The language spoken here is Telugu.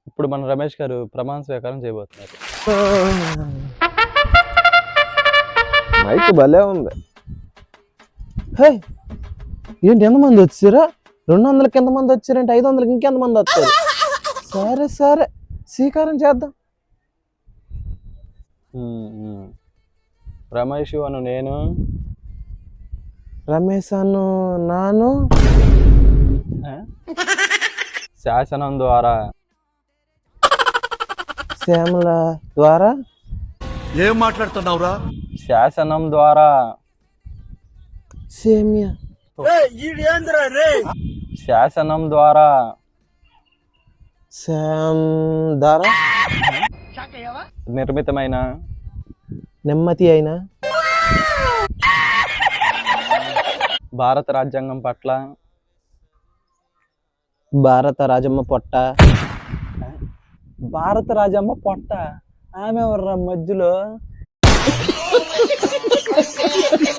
ఇప్పుడు మన రమేష్ గారు ప్రమాణ స్వీకారం చేయబోతున్నారు. మైక్ భలే ఉంది. హే ఏంటి ఎంతమంది వచ్చారా? 200కి ఎంతమంది వచ్చారంటే 500కి ఇంకెంతమంది వస్తారు? సరే సరే స్వీకారం చేద్దాం. రమేష్ అను నేను రమేష్ అను నాను శాసనం ద్వారా శ్యామల ద్వారా ఏం మాట్లాడుతున్నావురా? శాసనం ద్వారా సేమియా శాసనం ద్వారా శ్యామ్ ద్వారా నిర్మితమైన నెమ్మది అయినా భారత రాజ్యాంగం పట్ల భారత రాజమ్మ పొట్ట. భారత రాజమ్మ పొట్ట ఆమె ఎవర్రా మధ్యలో?